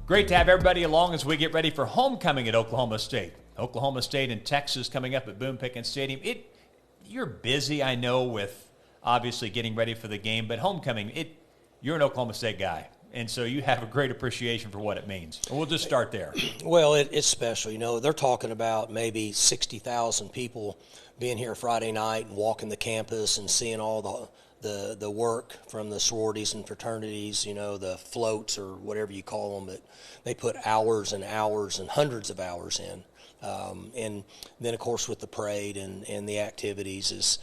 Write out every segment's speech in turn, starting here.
Great to have everybody along as we get ready for homecoming at Oklahoma State. Oklahoma State and Texas coming up at Boone Pickens Stadium. You're busy, I know, with obviously getting ready for the game, but homecoming, you're an Oklahoma State guy, and so you have a great appreciation for what it means. And we'll just start there. Well, it's special. You know, they're talking about maybe 60,000 people being here Friday night and walking the campus and seeing all the work from the sororities and fraternities, you know, the floats or whatever you call them, that they put hours and hours and hundreds of hours in. And then, of course, with the parade and the activities is,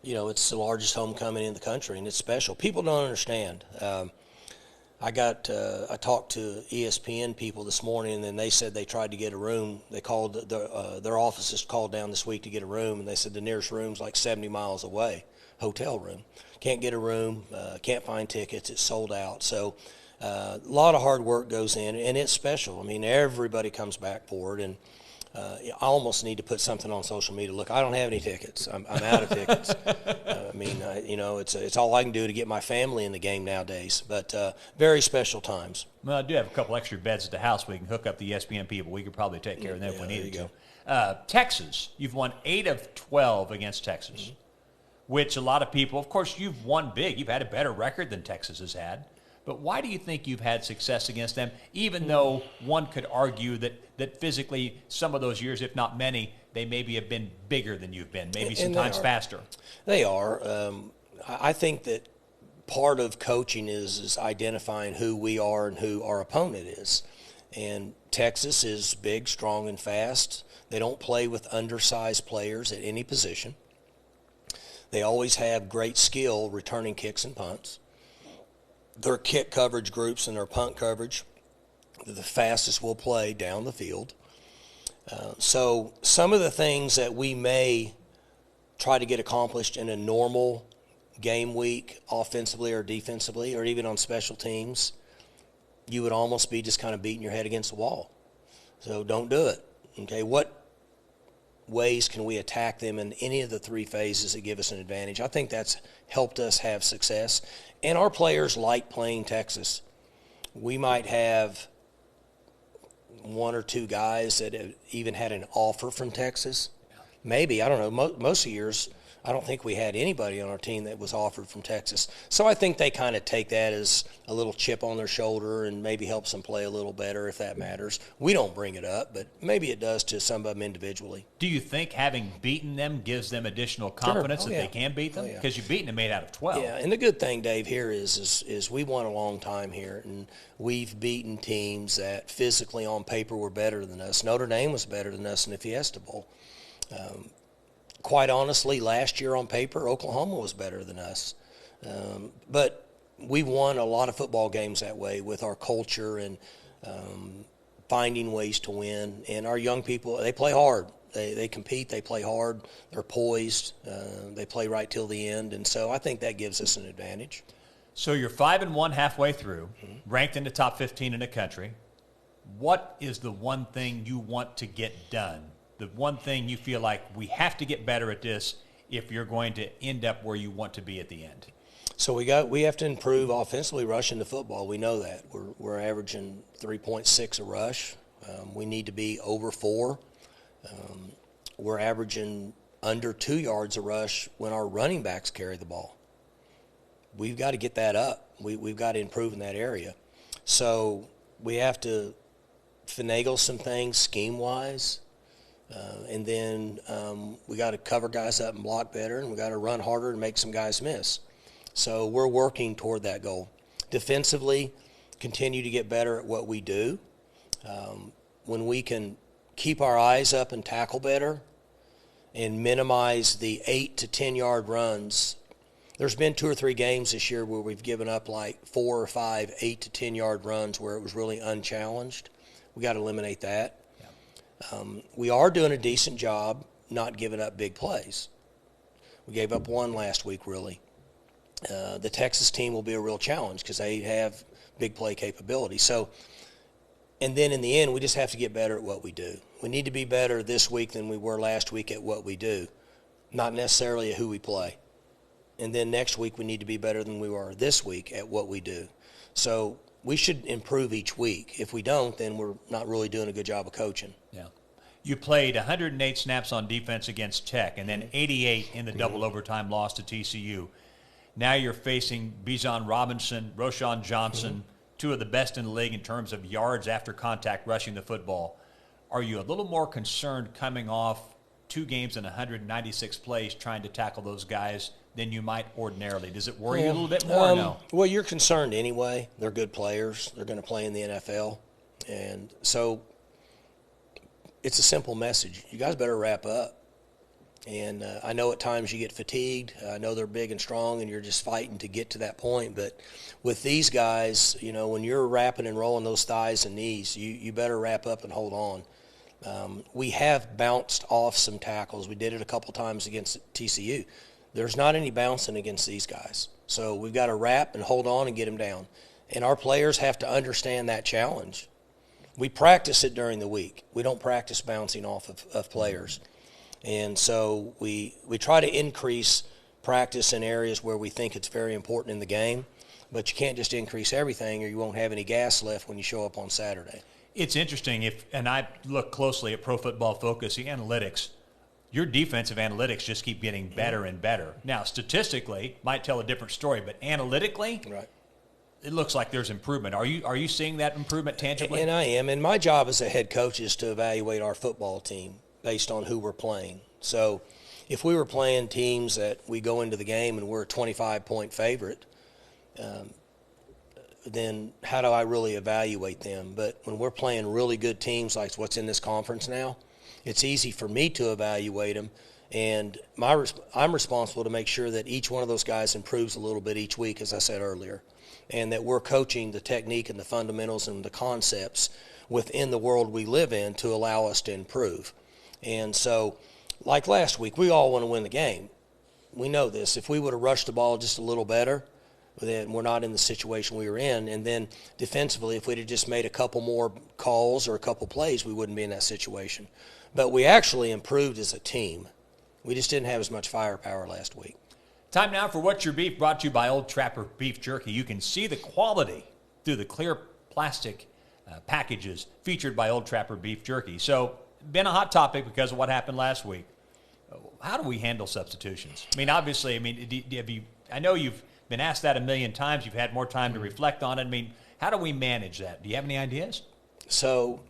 you know, it's the largest homecoming in the country, and it's special. People don't understand. I talked to ESPN people this morning, and they said they tried to get a room. They called, their offices called down this week to get a room, and they said the nearest room's like 70 miles away, hotel room. Can't get a room, can't find tickets, it's sold out. So a lot of hard work goes in, and it's special. I mean, everybody comes back for it, and I almost need to put something on social media. Look, I don't have any tickets. I'm out of tickets. You know, it's all I can do to get my family in the game nowadays. But very special times. Well, I do have a couple extra beds at the house. We can hook up the ESPN people. We could probably take care of them if we needed to. Texas, you've won 8 of 12 against Texas, which a lot of people, of course, you've won big. You've had a better record than Texas has had. But why do you think you've had success against them, even though one could argue that physically some of those years, if not many, they maybe have been bigger than you've been, maybe sometimes faster? They are. I think that part of coaching is identifying who we are and who our opponent is. And Texas is big, strong, and fast. They don't play with undersized players at any position. They always have great skill returning kicks and punts. Their kick coverage groups and their punt coverage, the fastest will play down the field. So some of the things that we may try to get accomplished in a normal game week, offensively or defensively, or even on special teams, you would almost be just kind of beating your head against the wall. So don't do it. Okay, what ways can we attack them in any of the 3 phases that give us an advantage? I think that's helped us have success. And our players like playing Texas. We might have 1 or 2 guys that have even had an offer from Texas. Maybe, I don't know. Most of the years, I don't think we had anybody on our team that was offered from Texas. So I think they kind of take that as a little chip on their shoulder and maybe helps them play a little better if that matters. We don't bring it up, but maybe it does to some of them individually. Do you think having beaten them gives them additional confidence that they can beat them? Because you've beaten them 8 out of 12. Yeah, and the good thing, Dave, here is we won a long time here, and we've beaten teams that physically on paper were better than us. Notre Dame was better than us in the Fiesta Bowl. Quite honestly, last year on paper, Oklahoma was better than us. But we won a lot of football games that way with our culture and finding ways to win. And our young people, they play hard. They compete. They play hard. They're poised. They play right till the end. And so I think that gives us an advantage. So you're 5-1 halfway through, ranked in the top 15 in the country. What is the one thing you want to get done? The one thing you feel like we have to get better at this if you're going to end up where you want to be at the end? So we have to improve offensively rushing the football. We know that. We're averaging 3.6 a rush. We need to be over 4. We're averaging under 2 yards a rush when our running backs carry the ball. We've got to get that up. We've got to improve in that area. So we have to finagle some things scheme-wise. And then we got to cover guys up and block better, and we got to run harder and make some guys miss. So we're working toward that goal. Defensively, continue to get better at what we do. When we can keep our eyes up and tackle better and minimize the 8 to 10 yard runs. There's been 2 or 3 games this year where we've given up like 4 or 5 8 to 10 yard runs where it was really unchallenged. We got to eliminate that. We are doing a decent job not giving up big plays. We gave up 1 last week, really. The Texas team will be a real challenge because they have big play capability. So, and then in the end, we just have to get better at what we do. We need to be better this week than we were last week at what we do, not necessarily at who we play. And then next week, we need to be better than we were this week at what we do. So we should improve each week. If we don't, then we're not really doing a good job of coaching. Yeah. You played 108 snaps on defense against Tech and then 88 in the double overtime loss to TCU. Now you're facing Bijan Robinson, Roschon Johnson, two of the best in the league in terms of yards after contact rushing the football. Are you a little more concerned coming off 2 games and 196 plays trying to tackle those guys than you might ordinarily? Does it worry you a little bit more or no? Well, you're concerned anyway. They're good players. They're going to play in the NFL. And so it's a simple message. You guys better wrap up. And I know at times you get fatigued. I know they're big and strong, and you're just fighting to get to that point. But with these guys, you know, when you're wrapping and rolling those thighs and knees, you better wrap up and hold on. We have bounced off some tackles. We did it a couple times against TCU. There's not any bouncing against these guys. So we've got to wrap and hold on and get them down. And our players have to understand that challenge. We practice it during the week. We don't practice bouncing off of players. And so we try to increase practice in areas where we think it's very important in the game, but you can't just increase everything or you won't have any gas left when you show up on Saturday. It's interesting, and I look closely at Pro Football Focus, the analytics, your defensive analytics just keep getting better and better. Now, statistically, might tell a different story, but analytically, right, it looks like there's improvement. Are you seeing that improvement tangibly? And I am. And my job as a head coach is to evaluate our football team based on who we're playing. So if we were playing teams that we go into the game and we're a 25-point favorite, then how do I really evaluate them? But when we're playing really good teams like what's in this conference now, it's easy for me to evaluate them. And I'm responsible to make sure that each one of those guys improves a little bit each week, as I said earlier, and that we're coaching the technique and the fundamentals and the concepts within the world we live in to allow us to improve. And so, like last week, we all want to win the game. We know this. If we would have rushed the ball just a little better, then we're not in the situation we were in. And then defensively, if we'd have just made a couple more calls or a couple plays, we wouldn't be in that situation. But we actually improved as a team. We just didn't have as much firepower last week. Time now for What's Your Beef, brought to you by Old Trapper Beef Jerky. You can see the quality through the clear plastic packages featured by Old Trapper Beef Jerky. So, been a hot topic because of what happened last week. How do we handle substitutions? I mean, obviously, I know you've been asked that a million times. You've had more time to reflect on it. I mean, how do we manage that? Do you have any ideas? So,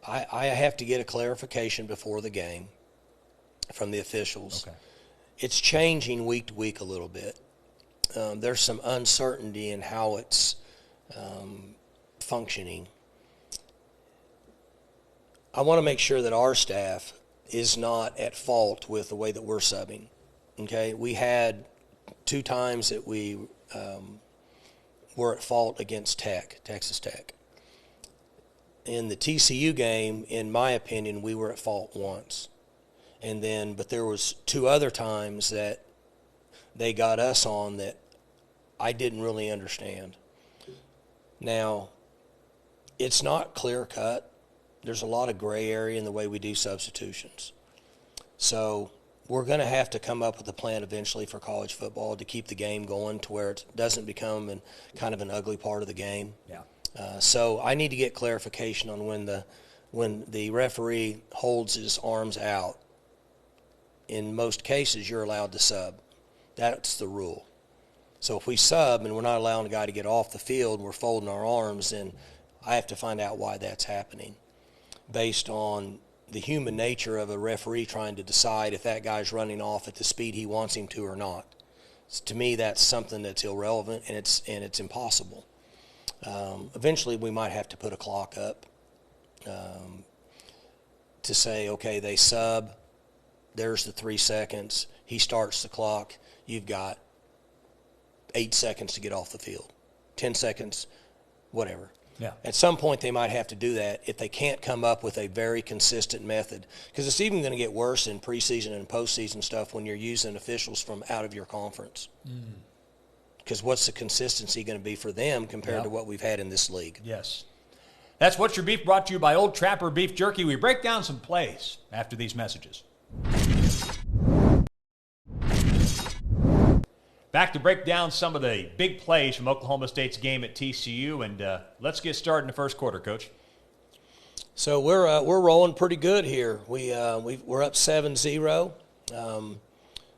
I have to get a clarification before the game from the officials. Okay. It's changing week to week a little bit. There's some uncertainty in how it's functioning. I want to make sure that our staff is not at fault with the way that we're subbing. Okay, we had 2 times that we were at fault against Texas Tech. In the TCU game, in my opinion, we were at fault once. But there was 2 other times that they got us on that I didn't really understand. Now, it's not clear cut. There's a lot of gray area in the way we do substitutions. So we're going to have to come up with a plan eventually for college football to keep the game going to where it doesn't become kind of an ugly part of the game. Yeah. So I need to get clarification on when the referee holds his arms out. In most cases, you're allowed to sub. That's the rule. So if we sub and we're not allowing a guy to get off the field, we're folding our arms, then I have to find out why that's happening, based on the human nature of a referee trying to decide if that guy's running off at the speed he wants him to or not. So to me, that's something that's irrelevant, and it's impossible. Eventually, we might have to put a clock up to say, okay, they sub, there's the 3 seconds, he starts the clock, you've got 8 seconds to get off the field, 10 seconds, whatever. Yeah. At some point, they might have to do that if they can't come up with a very consistent method, because it's even going to get worse in preseason and postseason stuff when you're using officials from out of your conference. Because what's the consistency going to be for them compared to what we've had in this league? Yes. That's What's Your Beef, brought to you by Old Trapper Beef Jerky. We break down some plays after these messages. Back to break down some of the big plays from Oklahoma State's game at TCU, and let's get started in the first quarter, Coach. So we're rolling pretty good here. We're up 7-0.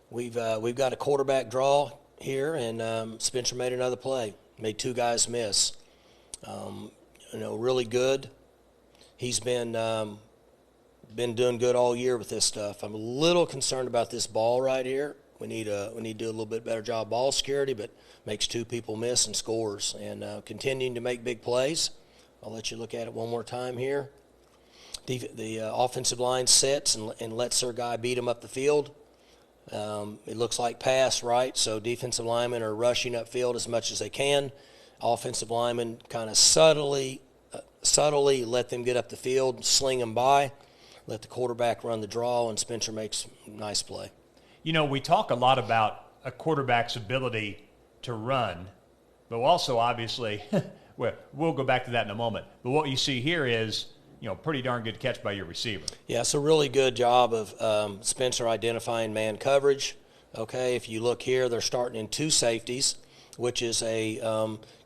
We've got a quarterback draw here, and Spencer made another play. Made 2 guys miss. Really good. He's been doing good all year with this stuff. I'm a little concerned about this ball right here. We need to do a little bit better job ball security, but makes 2 people miss and scores, and continuing to make big plays. I'll let you look at it one more time here. The offensive line sets and lets their guy beat him up the field. It looks like pass, right? So defensive linemen are rushing upfield as much as they can. Offensive linemen kind of subtly let them get up the field, sling them by, let the quarterback run the draw, and Spencer makes a nice play. We talk a lot about a quarterback's ability to run, but also obviously, we'll go back to that in a moment. But what you see here is, pretty darn good catch by your receiver. Yeah, it's a really good job of Spencer identifying man coverage. Okay, if you look here, they're starting in 2 safeties, which is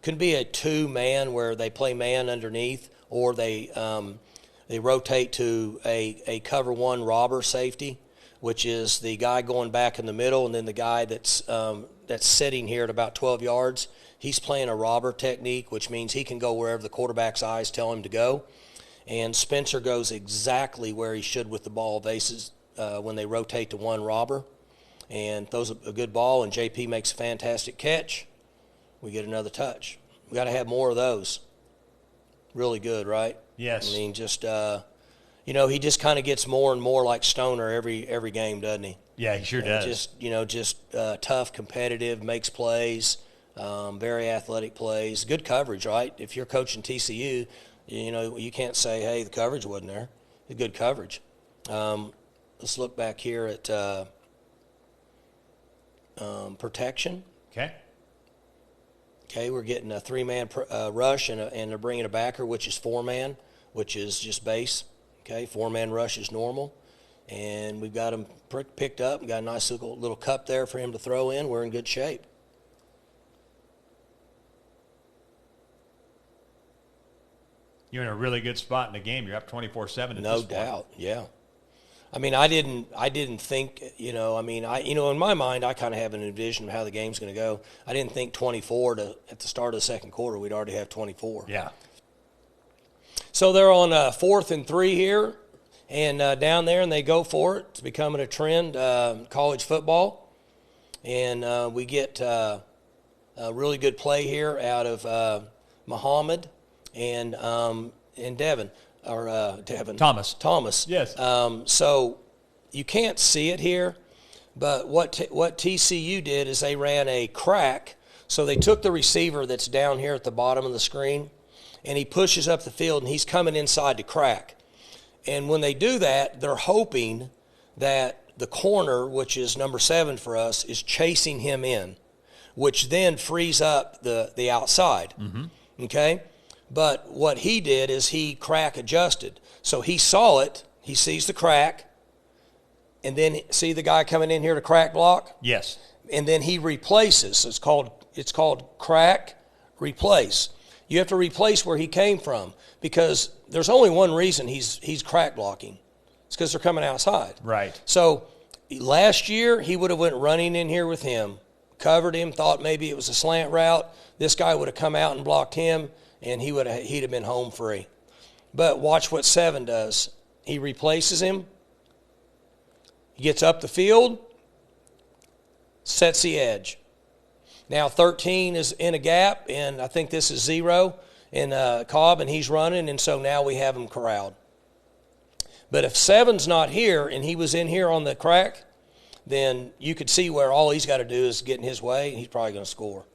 could be a 2-man where they play man underneath, or they rotate to a cover 1 robber safety, which is the guy going back in the middle, and then the guy that's sitting here at about 12 yards. He's playing a robber technique, which means he can go wherever the quarterback's eyes tell him to go. And Spencer goes exactly where he should with the ball bases when they rotate to 1 robber. And throws a good ball, and JP makes a fantastic catch. We get another touch. We got to have more of those. Really good, right? Yes. I mean, just he just kind of gets more and more like Stoner every game, doesn't he? Yeah, he sure does. Just tough, competitive, makes plays, very athletic plays, good coverage, right? If you're coaching TCU, you can't say, hey, the coverage wasn't there. It's good coverage. Let's look back here at protection. Okay, we're getting a 3-man rush, and they're bringing a backer, which is 4-man, which is just base. Okay, 4-man rush is normal. And we've got him picked up. We've got a nice little cup there for him to throw in. We're in good shape. You're in a really good spot in the game. You're up 24-7 at this point. No doubt, yeah. I mean, I didn't think, in my mind, I kind of have an envision of how the game's going to go. I didn't think 24 at the start of the second quarter, we'd already have 24. Yeah. So they're on 4th and 3 here, and down there, and they go for it. It's becoming a trend, college football. And we get a really good play here out of Muhammad and Devin. Thomas. Yes. So you can't see it here, but what TCU did is they ran a crack. So they took the receiver that's down here at the bottom of the screen, and he pushes up the field, and he's coming inside the crack. And when they do that, they're hoping that the corner, which is number 7 for us, is chasing him in, which then frees up the outside. Mm-hmm. Okay? But what he did is he crack adjusted. So he saw it, he sees the crack, and then see the guy coming in here to crack block? Yes. And then he replaces. It's called crack, replace. You have to replace where he came from, because there's only one reason he's crack blocking. It's because they're coming outside. Right. So last year he would have went running in here with him, covered him, thought maybe it was a slant route. This guy would have come out and blocked him, and he'd have been home free. But watch what 7 does. He replaces him. He gets up the field, sets the edge. Now 13 is in a gap, and I think this is 0 in Cobb, and he's running, and so now we have him corralled. But if 7's not here, and he was in here on the crack, then you could see where all he's got to do is get in his way, and he's probably going to score.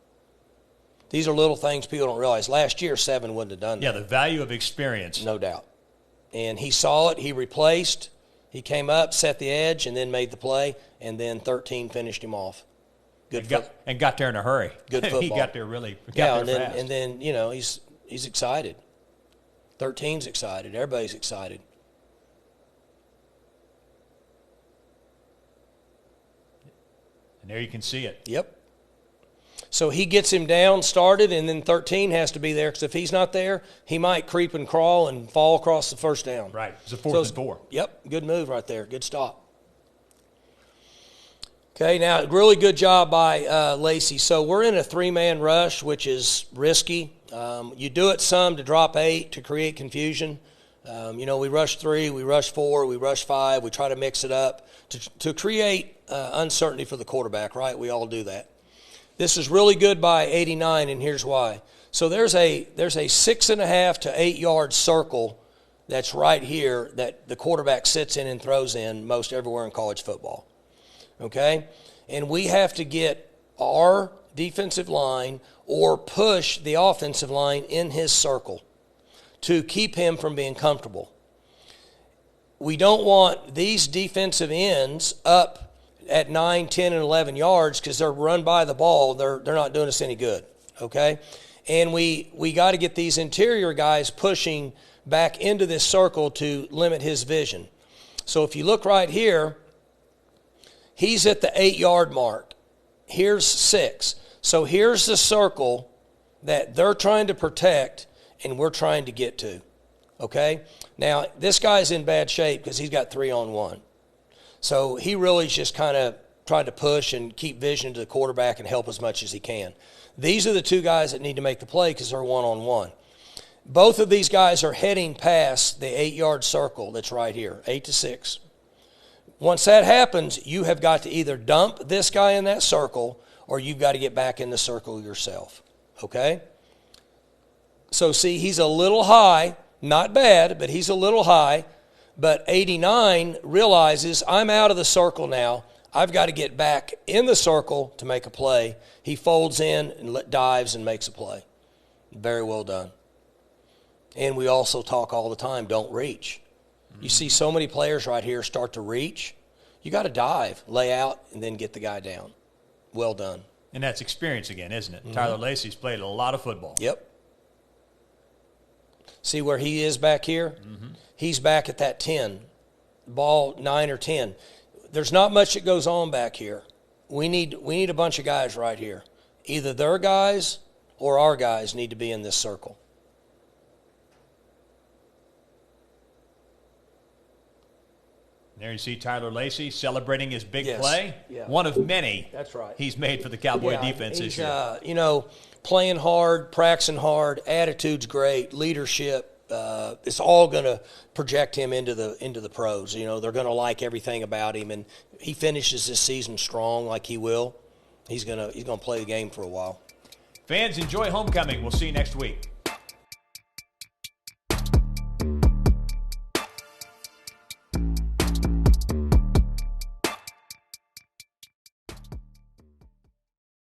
These are little things people don't realize. Last year, 7 wouldn't have done that. Yeah, the value of experience. No doubt. And he saw it. He replaced. He came up, set the edge, and then made the play, and then 13 finished him off. And got there in a hurry. Good football. He got there fast. And then he's excited. 13's excited. Everybody's excited. And there you can see it. Yep. So he gets him down, started, and then 13 has to be there because if he's not there, he might creep and crawl and fall across the first down. Right. It's a 4th and 4. Yep, good move right there. Good stop. Okay, now really good job by Lacey. So we're in a 3-man rush, which is risky. You do it some to drop 8 to create confusion. We rush 3, we rush 4, we rush 5. We try to mix it up to create uncertainty for the quarterback, right? We all do that. This is really good by 89, and here's why. So there's a 6.5 to 8 yard circle that's right here that the quarterback sits in and throws in most everywhere in college football. Okay? And we have to get our defensive line or push the offensive line in his circle to keep him from being comfortable. We don't want these defensive ends up at 9, 10, and 11 yards because they're run by the ball. They're not doing us any good, okay? And we got to get these interior guys pushing back into this circle to limit his vision. So if you look right here, he's at the 8-yard mark. Here's 6. So here's the circle that they're trying to protect and we're trying to get to, okay? Now, this guy's in bad shape because he's got 3-on-1. So he really is just kind of trying to push and keep vision to the quarterback and help as much as he can. These are the 2 guys that need to make the play because they're 1-on-1. Both of these guys are heading past the 8-yard circle that's right here, 8 to 6. Once that happens, you have got to either dump this guy in that circle or you've got to get back in the circle yourself, okay? So see, he's a little high, not bad, but he's a little high. But 89 realizes I'm out of the circle now. I've got to get back in the circle to make a play. He folds in and dives and makes a play. Very well done. And we also talk all the time, don't reach. You see so many players right here start to reach. You got to dive, lay out, and then get the guy down. Well done. And that's experience again, isn't it? Mm-hmm. Tyler Lacey's played a lot of football. Yep. See where he is back here? Mm-hmm. He's back at that 10, ball 9 or 10. There's not much that goes on back here. We need a bunch of guys right here. Either their guys or our guys need to be in this circle. There you see Tyler Lacey celebrating his big yes. play. Yeah. One of many That's right. he's made for the Cowboy defense this year. Playing hard, practicing hard, attitude's great, leadership. It's all going to project him into the pros. They're going to like everything about him, and he finishes this season strong like he will. He's gonna play the game for a while. Fans, enjoy homecoming. We'll see you next week.